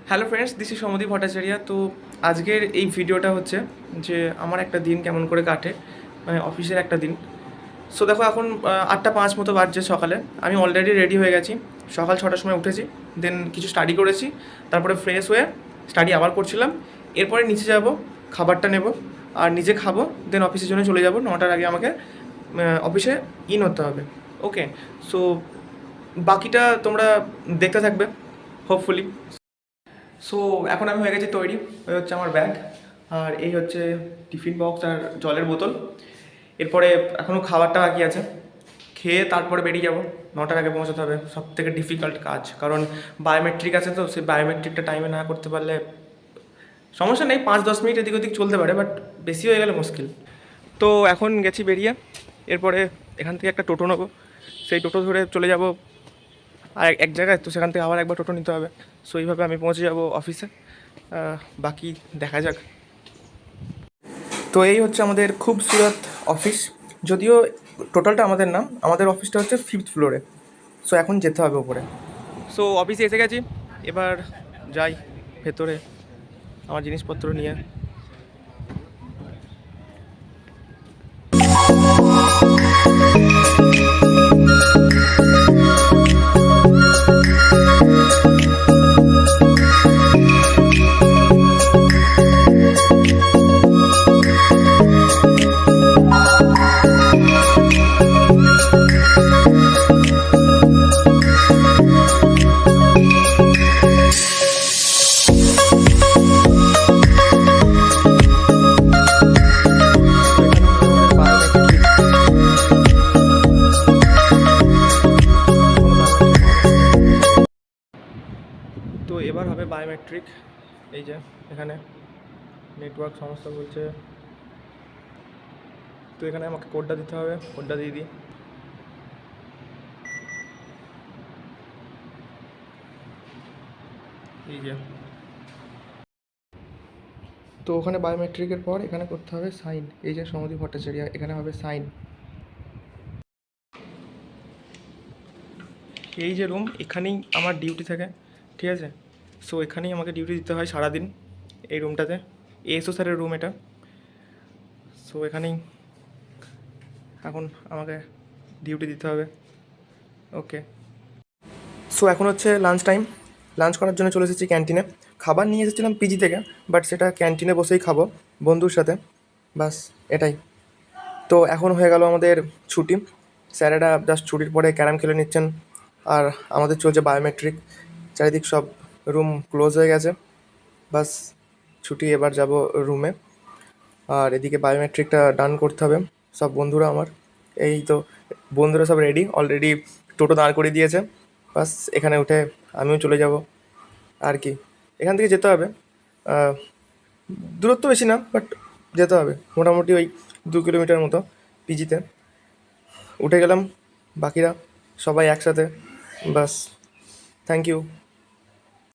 Hello friends, this is Samdeep Bhattacharya. তো আজকের এই ভিডিওটা হচ্ছে যে আমার একটা দিন কেমন করে কাটে, মানে অফিসের একটা দিন। সো দেখো, এখন 8:05 মতো বাজছে সকালে। আমি অলরেডি রেডি হয়ে গেছি, সকাল 6টার সময় উঠেছি, দেন কিছু স্টাডি করেছি, তারপরে ফ্রেশ হয়ে স্টাডি আবার করছিলাম। এরপরে নিচে যাব, খাবারটা নেব আর নিজে খাবো, দেন অফিসের জন্য চলে যাব। 9টার আগে আমাকে অফিসে ইন হতে হবে। ওকে, সো বাকিটা তোমরা দেখতে থাকবে হোপফুলি। সো এখন আমি হয়ে গেছি তৈরি। ওই হচ্ছে আমার ব্যাগ, আর এই হচ্ছে টিফিন বক্স আর জলের বোতল। এরপরে এখনও খাবারটা বাকি আছে, খেয়ে তারপরে বেরিয়ে যাব। 9টার আগে পৌঁছাতে হবে, সব থেকে ডিফিকাল্ট কাজ, কারণ বায়োমেট্রিক আছে। তো সেই বায়োমেট্রিকটা টাইমে না করতে পারলে সমস্যা নেই, 5-10 মিনিট এদিক ওদিক চলতে পারে, বাট বেশি হয়ে গেলে মুশকিল। তো এখন গেছি বেরিয়ে, এরপরে এখান থেকে একটা টোটো নেবো, সেই টোটো ধরে চলে যাব আর এক জায়গায়। তো সেখান থেকে আবার একবার টোটো নিতে হবে। সো এইভাবে আমি পৌঁছে যাব অফিসে। বাকি দেখা যাক। তো এই হচ্ছে আমাদের খুবসুরত অফিস। যদিও টোটালটা আমাদের নাম, আমাদের অফিসটা হচ্ছে 5th ফ্লোরে। সো এখন যেতে হবে ওপরে। সো অফিসে এসে গেছি, এবার যাই ভেতরে আমার জিনিসপত্র নিয়ে। তো এবার হবে বায়োমেট্রিক। এই যে এখানে নেটওয়ার্ক সমস্যা বলছে, তো এখানে আমাকে কোডটা দিতে হবে, কোডটা দিয়ে দিই। এই যে, তো ওখানে বায়োমেট্রিকের পর এখানে করতে হবে সাইন। এই যে সমদীপ ভট্টাচার্য, এখানে হবে সাইন। এই যে রুম, এখানেই আমার ডিউটি থাকে, ঠিক আছে? সো এখানেই আমাকে ডিউটি দিতে হয় সারাদিন, এই রুমটাতে। এএসও স্যারের রুম এটা। সো এখানেই এখন আমাকে ডিউটি দিতে হবে। ওকে, সো এখন হচ্ছে লাঞ্চ টাইম। লাঞ্চ করার জন্য চলে এসেছি ক্যান্টিনে। খাবার নিয়ে এসেছিলাম পিজি থেকে, বাট সেটা ক্যান্টিনে বসেই খাবো বন্ধুর সাথে, বাস এটাই। তো এখন হয়ে গেল আমাদের ছুটি। স্যারেরা জাস্ট ছুটির পরে ক্যারাম খেলে নিচ্ছেন, আর আমাদের চলছে বায়োমেট্রিক। চারিদিক সব রুম ক্লোজ হয়ে গেছে, বাস ছুটি। এবার যাব রুমে, আর এদিকে বায়োমেট্রিকটা ডান করতে হবে। সব বন্ধুরা আমার, এই তো বন্ধুরা সব রেডি, অলরেডি টোটো দাঁড় করিয়ে দিয়েছে। বাস এখানে উঠে আমিও চলে যাব আর কি। এখান থেকে যেতে হবে, আহ, দূরত্ব বেশি না, বাট যেতে হবে মোটামুটি ওই 2 কিলোমিটার মতো পিজিতে। উঠে গেলাম, বাকিরা সবাই একসাথে, বাস। Thank you.